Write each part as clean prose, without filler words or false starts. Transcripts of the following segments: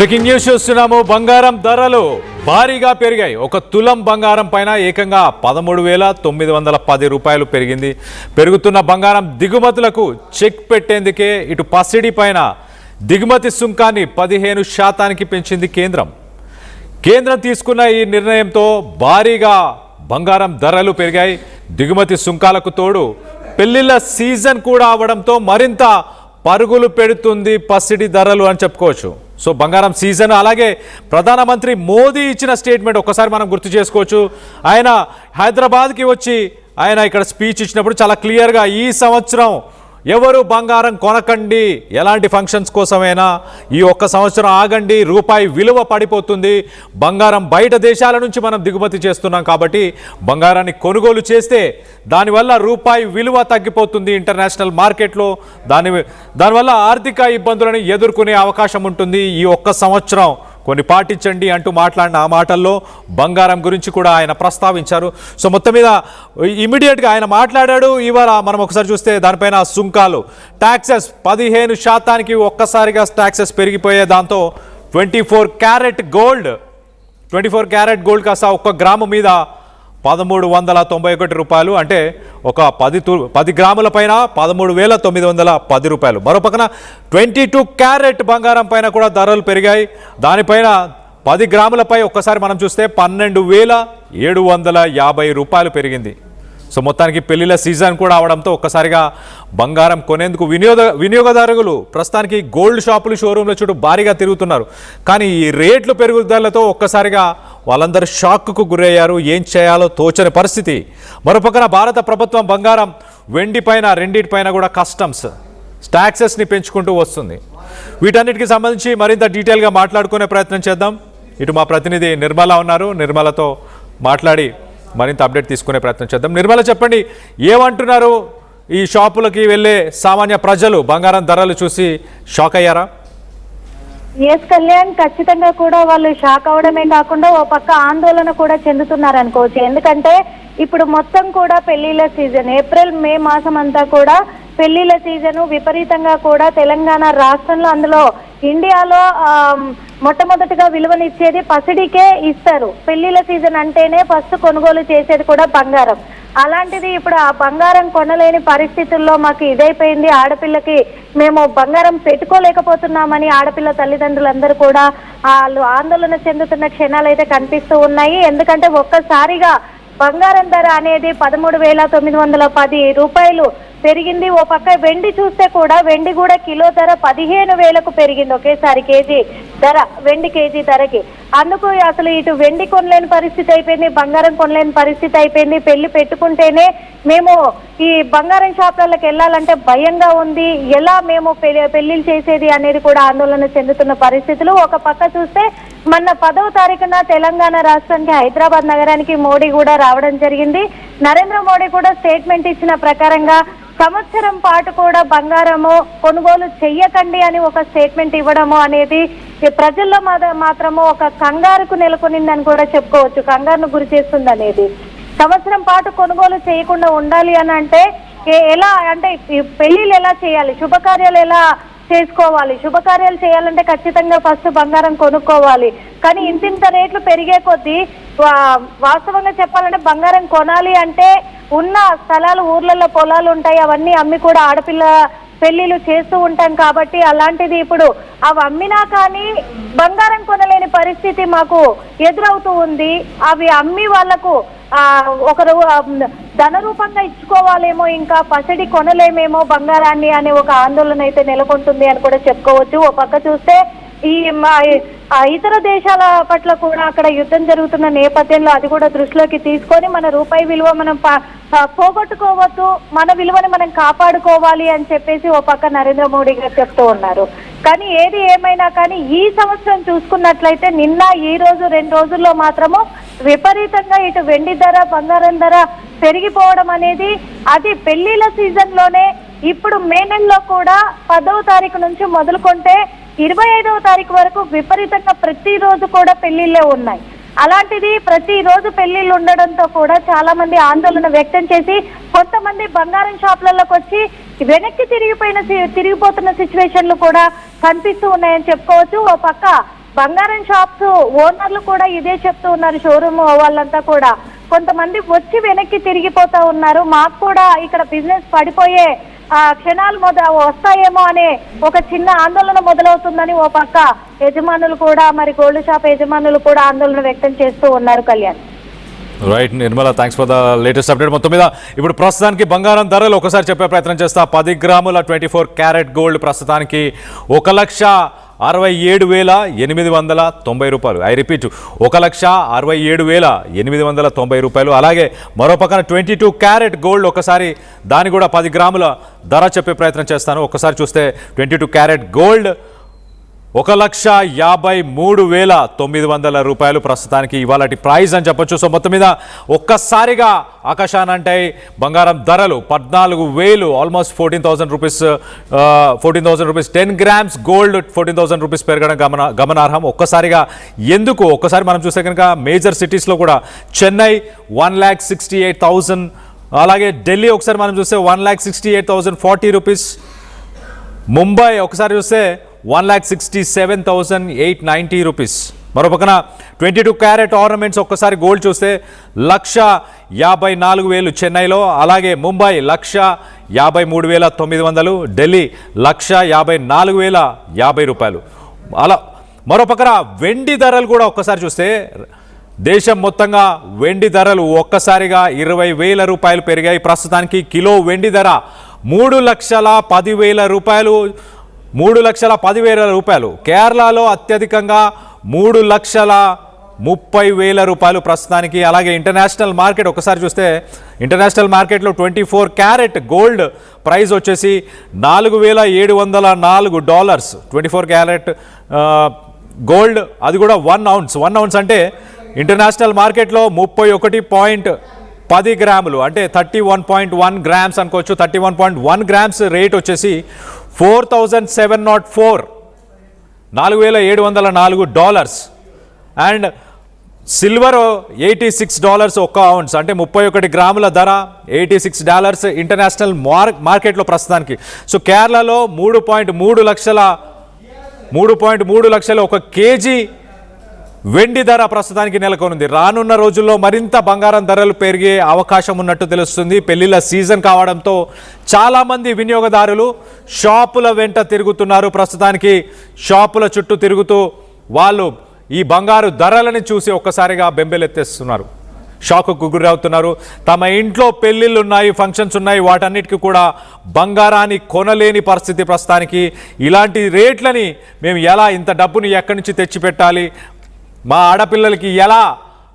Breaking news చూస్తున్నాము. బంగారం ధరలు భారీగా పెరిగాయి. ఒక తులం బంగారం పైన ఏకంగా 13,910 రూపాయలు పెరిగింది. పెరుగుతున్న బంగారం దిగుమతులకు చెక్ పెట్టేందుకే ఇటు పసిడి పైన దిగుమతి సుంకాన్ని 15% పెంచింది కేంద్రం. కేంద్రం తీసుకున్న ఈ నిర్ణయంతో భారీగా బంగారం ధరలు పెరిగాయి. దిగుమతి సుంకాలకు తోడు పెళ్లిళ్ళ సీజన్ కూడా అవడంతో మరింత పరుగులు పెడుతుంది పసిడి ధరలు అని చెప్పుకోవచ్చు. సో బంగారం సీజన్, అలాగే ప్రధానమంత్రి మోదీ ఇచ్చిన స్టేట్మెంట్ ఒక్కసారి మనం గుర్తు చేసుకోవచ్చు. ఆయన హైదరాబాద్కి వచ్చి ఆయన ఇక్కడ స్పీచ్ ఇచ్చినప్పుడు చాలా క్లియర్గా ఈ సంవత్సరం ఎవరు బంగారం కొనకండి, ఎలాంటి ఫంక్షన్స్ కోసమైనా ఈ ఒక్క సంవత్సరం ఆగండి, రూపాయి విలువ పడిపోతుంది, బంగారం బయట దేశాల నుంచి మనం దిగుమతి చేస్తున్నాం కాబట్టి బంగారాన్ని కొనుగోలు చేస్తే దానివల్ల రూపాయి విలువ తగ్గిపోతుంది ఇంటర్నేషనల్ మార్కెట్లో, దానివల్ల ఆర్థిక ఇబ్బందులను ఎదుర్కొనే అవకాశం ఉంటుంది. ఈ ఒక్క సంవత్సరం కొన్ని పాటించండి అంటూ మాట్లాడిన ఆ మాటల్లో బంగారం గురించి కూడా ఆయన ప్రస్తావించారు. సో మొత్తం మీద ఇమీడియట్గా ఆయన మాట్లాడాడు. ఇవాళ మనం ఒకసారి చూస్తే దానిపైన సుంకాలు, ట్యాక్సెస్ 15% ఒక్కసారిగా ట్యాక్సెస్ పెరిగిపోయే దాంతో 24 క్యారెట్ గోల్డ్ కాస్త ఒక్క గ్రాము మీద 1391 రూపాయలు, అంటే ఒక 10 గ్రాముల పైన 13,910 రూపాయలు. మరోపక్కన 22 క్యారెట్ బంగారం పైన కూడా ధరలు పెరిగాయి. దానిపైన 10 గ్రాములపై ఒక్కసారి మనం చూస్తే 12,750 రూపాయలు పెరిగింది. సో మొత్తానికి పెళ్లిళ్ళ సీజన్ కూడా అవడంతో ఒక్కసారిగా బంగారం కొనేందుకు వినియోగదారులు ప్రస్తుతానికి గోల్డ్ షాపులు, షోరూంల చుట్టూ భారీగా తిరుగుతున్నారు. కానీ ఈ రేట్లు పెరుగుదలతో ఒక్కసారిగా వాళ్ళందరూ షాక్కు గురయ్యారు. ఏం చేయాలో తోచని పరిస్థితి. మరోపక్కన భారత ప్రభుత్వం బంగారం, వెండి పైన రెండింటిపైన కూడా కస్టమ్స్ ట్యాక్సెస్ని పెంచుకుంటూ వస్తుంది. వీటన్నిటికి సంబంధించి మరింత డీటెయిల్గా మాట్లాడుకునే ప్రయత్నం చేద్దాం. ఇటు మా ప్రతినిధి నిర్మల ఉన్నారు. నిర్మలతో మాట్లాడి మరింత అప్డేట్ తీసుకునే ప్రయత్నం చేద్దాం. నిర్మల, చెప్పండి, ఏమంటున్నారు ఈ షాపులకి వెళ్ళే సామాన్య ప్రజలు? బంగారం ధరలు చూసి షాక్ అయ్యారా? ఎస్ కళ్యాణ్, ఖచ్చితంగా కూడా వాళ్ళు షాక్ అవడమే కాకుండా ఓ పక్క ఆందోళన కూడా చెందుతున్నారు అనుకోవచ్చు. ఎందుకంటే ఇప్పుడు మొత్తం కూడా పెళ్లిళ్ళ సీజన్, ఏప్రిల్ మే మాసం అంతా కూడా పెళ్లిళ్ళ సీజను విపరీతంగా కూడా తెలంగాణ రాష్ట్రంలో, అందులో ఇండియాలో మొట్టమొదటిగా విలువనిచ్చేది పసిడికే ఇస్తారు. పెళ్లిళ్ళ సీజన్ అంటేనే ఫస్ట్ కొనుగోలు చేసేది కూడా బంగారం. అలాంటిది ఇప్పుడు ఆ బంగారం కొనలేని పరిస్థితుల్లో మాకు ఇదైపోయింది, ఆడపిల్లకి మేము బంగారం పెట్టుకోలేకపోతున్నామని ఆడపిల్ల తల్లిదండ్రులందరూ కూడా వాళ్ళు ఆందోళన చెందుతున్న క్షణాలు అయితే కనిపిస్తూ ఉన్నాయి. ఎందుకంటే ఒక్కసారిగా బంగారం ధర అనేది 13,910 రూపాయలు పెరిగింది. ఓ పక్క వెండి చూస్తే కూడా వెండి కూడా కిలో ధర 15,000కు పెరిగింది ఒకేసారి కేజీ ధర, వెండి కేజీ ధరకి. అందుకు అసలు ఇటు వెండి కొనలేని పరిస్థితి అయిపోయింది, బంగారం కొనలేని పరిస్థితి అయిపోయింది. పెళ్లి పెట్టుకుంటేనే మేము ఈ బంగారం షాపులకు వెళ్ళాలంటే భయంగా ఉంది, ఎలా మేము పెళ్లిళ్ళు చేసేది అనేది కూడా ఆందోళన చెందుతున్న పరిస్థితులు. ఒక పక్క చూస్తే మొన్న 10వ తారీఖున తెలంగాణ రాష్ట్రానికి, హైదరాబాద్ నగరానికి మోడీ కూడా రావడం జరిగింది. నరేంద్ర మోడీ కూడా స్టేట్మెంట్ ఇచ్చిన ప్రకారంగా సంవత్సరం పాటు కూడా బంగారము కొనుగోలు చెయ్యకండి అని ఒక స్టేట్మెంట్ ఇవ్వడము అనేది ప్రజల్లో మాత్రము ఒక కంగారుకు నెలకొనిందని కూడా చెప్పుకోవచ్చు. కంగారును గురి చేస్తుంది అనేది. సంవత్సరం పాటు కొనుగోలు చేయకుండా ఉండాలి అని అంటే ఎలా, అంటే పెళ్లిళ్ళు ఎలా చేయాలి, శుభకార్యాలు ఎలా చేసుకోవాలి? శుభకార్యాలు చేయాలంటే ఖచ్చితంగా ఫస్ట్ బంగారం కొనుక్కోవాలి. కానీ ఇంతింత రేట్లు పెరిగే కొద్దీ వాస్తవంగా చెప్పాలంటే బంగారం కొనాలి అంటే ఉన్న స్థలాలు, ఊర్లలో పొలాలు ఉంటాయి, అవన్నీ అమ్మి కూడా ఆడపిల్ల పెళ్లిళ్ళు చేస్తూ ఉంటాం కాబట్టి అలాంటిది ఇప్పుడు అవి అమ్మినా కానీ బంగారం కొనలేని పరిస్థితి మాకు ఎదురవుతూ ఉంది. అవి అమ్మి వాళ్లకు ఒకరు ధన రూపంగా ఇచ్చుకోవాలేమో, ఇంకా పసిడి కొనలేమేమో బంగారాన్ని అనే ఒక ఆందోళన అయితే నెలకొంటుంది అని కూడా చెప్పుకోవచ్చు. ఓ పక్క చూస్తే ఈ ఇతర దేశాల పట్ల కూడా అక్కడ యుద్ధం జరుగుతున్న నేపథ్యంలో అది కూడా దృష్టిలోకి తీసుకొని మన రూపాయి విలువ మనం పోగొట్టుకోవద్దు, మన విలువని మనం కాపాడుకోవాలి అని చెప్పేసి ఓ పక్క నరేంద్ర మోడీ గారు చెప్తూ ఉన్నారు. కానీ ఏది ఏమైనా కానీ ఈ సంవత్సరం చూసుకున్నట్లయితే నిన్న ఈ రోజు 2 రోజుల్లో మాత్రము విపరీతంగా ఇటు వెండి ధర, బంగారం ధర పెరిగిపోవడం అనేది, అది పెళ్లిళ్ళ సీజన్ లోనే ఇప్పుడు మే నెలలో కూడా 10వ తారీఖు నుంచి మొదలుకుంటే 25వ తారీఖు వరకు విపరీతంగా ప్రతిరోజు కూడా పెళ్లిళ్ళే ఉన్నాయి. అలాంటిది ప్రతిరోజు పెళ్లిళ్ళు ఉండడంతో కూడా చాలా మంది ఆందోళన వ్యక్తం చేసి కొంతమంది బంగారం షాపులలోకి వచ్చి వెనక్కి తిరిగిపోతున్న సిచ్యువేషన్లు కూడా కనిపిస్తూ ఉన్నాయని చెప్పుకోవచ్చు. ఓ పక్క బంగారం షాప్స్ ఓనర్లు కూడా ఇదే చెప్తూ ఉన్నారు. షోరూమ్ వాళ్ళంతా కూడా కొంతమంది వచ్చి వెనక్కి తిరిగిపోతా ఉన్నారు. మాకు కూడా ఇక్కడ బిజినెస్ పడిపోయే క్షణాలు వస్తాయేమో అనే ఒక చిన్న ఆందోళన మొదలవుతుందని ఓ పక్క యజమానులు కూడా, మరి గోల్డ్ షాప్ యజమానులు కూడా ఆందోళన వ్యక్తం చేస్తూ ఉన్నారు. Kalyan. Right Nirmala, thanks for the latest update. మొత్తం మీద ఇప్పుడు ప్రస్తుతానికి బంగారం ధరలు ఒకసారి చెప్పే ప్రయత్నం చేస్తా. 10 గ్రాముల 24 క్యారెట్ గోల్డ్ ప్రస్తుతానికి 1,67,890 రూపాయలు. ఐ రిపీట్, 1,67,890 రూపాయలు. అలాగే మరో పక్కన 22 క్యారెట్ గోల్డ్, ఒకసారి దాని కూడా 10 గ్రాముల ధర చెప్పే ప్రయత్నం చేస్తాను. ఒకసారి చూస్తే 22 క్యారెట్ గోల్డ్ 1,53,900 రూపాయలు ప్రస్తుతానికి ఇవాళటి ప్రైస్ అని చెప్పొచ్చు. సో మొత్తం మీద ఒక్కసారిగా ఆకాశానంటే బంగారం ధరలు 14,000, almost 14,000 rupees, 14,000 rupees. 10 grams gold 14,000 rupees పెరగడం గమనార్హం. ఒక్కసారిగా ఎందుకు ఒక్కసారి మనం చూస్తే కనుక మేజర్ సిటీస్లో కూడా చెన్నై 1,68,000, అలాగే ఢిల్లీ ఒకసారి మనం చూస్తే 1,68,040 రూపీస్. ముంబై ఒకసారి చూస్తే 1,67,890 రూపీస్. మరో పక్కన 22 క్యారెట్ ఆర్నమెంట్స్ ఒక్కసారి గోల్డ్ చూస్తే 1,54,000 చెన్నైలో, అలాగే ముంబై 1,53,900, ఢిల్లీ 1,54,050 రూపాయలు. అలా మరో పక్కన వెండి ధరలు కూడా ఒక్కసారి చూస్తే దేశం మొత్తంగా వెండి ధరలు ఒక్కసారిగా 20,000 రూపాయలు పెరిగాయి. ప్రస్తుతానికి కిలో వెండి ధర 3,10,000 రూపాయలు, 3,10,000 రూపాయలు. కేరళలో అత్యధికంగా 3,30,000 రూపాయలు ప్రస్తుతానికి. అలాగే ఇంటర్నేషనల్ మార్కెట్ ఒకసారి చూస్తే ఇంటర్నేషనల్ మార్కెట్లో 24 క్యారెట్ గోల్డ్ ప్రైస్ వచ్చేసి $4,704. 24 క్యారెట్ గోల్డ్, అది కూడా 1 ounce అంటే ఇంటర్నేషనల్ మార్కెట్లో 31.10 గ్రాములు అంటే 31.1 గ్రామ్స్ అనుకోవచ్చు. 31.1 గ్రామ్స్ రేట్ వచ్చేసి $4,704, $4,704. అండ్ సిల్వర్ $86 1 ounce అంటే 31 గ్రాముల ధర $86 ఇంటర్నేషనల్ మార్కెట్లో ప్రస్తుతానికి. సో కేరళలో 3.3 లక్షల 1 కేజీ వెండి ధర ప్రస్తుతానికి నెలకొనుంది. రానున్న రోజుల్లో మరింత బంగారం ధరలు పెరిగే అవకాశం ఉన్నట్టు తెలుస్తుంది. పెళ్లిళ్ళ సీజన్ కావడంతో చాలామంది వినియోగదారులు షాపుల వెంట తిరుగుతున్నారు. ప్రస్తుతానికి షాపుల చుట్టూ తిరుగుతూ వాళ్ళు ఈ బంగారు ధరలని చూసి ఒక్కసారిగా బెంబెలెత్తేస్తున్నారు, షాకుకు గురవుతున్నారు. తమ ఇంట్లో పెళ్ళిళ్ళు ఉన్నాయి, ఫంక్షన్స్ ఉన్నాయి, వాటన్నిటికీ కూడా బంగారాన్ని కొనలేని పరిస్థితి ప్రస్తుతానికి. ఇలాంటి రేట్లని మేము ఎలా, ఇంత డబ్బుని ఎక్కడి నుంచి తెచ్చిపెట్టాలి, మా ఆడపిల్లలకి ఎలా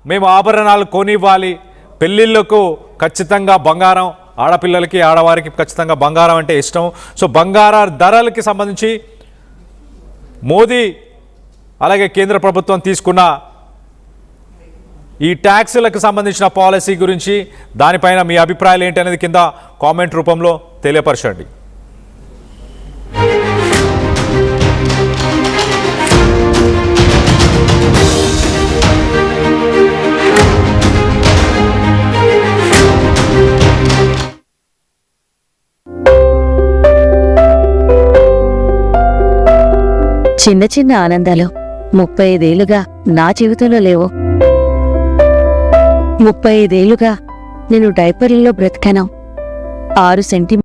మేము ఆభరణాలు కొనివ్వాలి, పెళ్ళిళ్ళకు ఖచ్చితంగా బంగారం, ఆడపిల్లలకి ఆడవారికి ఖచ్చితంగా బంగారం అంటే ఇష్టం. సో బంగార ధరలకి సంబంధించి మోదీ అలాగే కేంద్ర ప్రభుత్వం తీసుకున్న ఈ ట్యాక్సులకు సంబంధించిన పాలసీ గురించి, దానిపైన మీ అభిప్రాయాలు ఏంటి అనేది కింద కామెంట్ రూపంలో తెలియపరచండి. చిన్న చిన్న ఆనందాలు 35 ఏళ్లుగా నా జీవితంలో లేవు. 35 ఏళ్లుగా నేను డైపర్లలో బ్రతికాను. 6 సెంటీమీటర్లు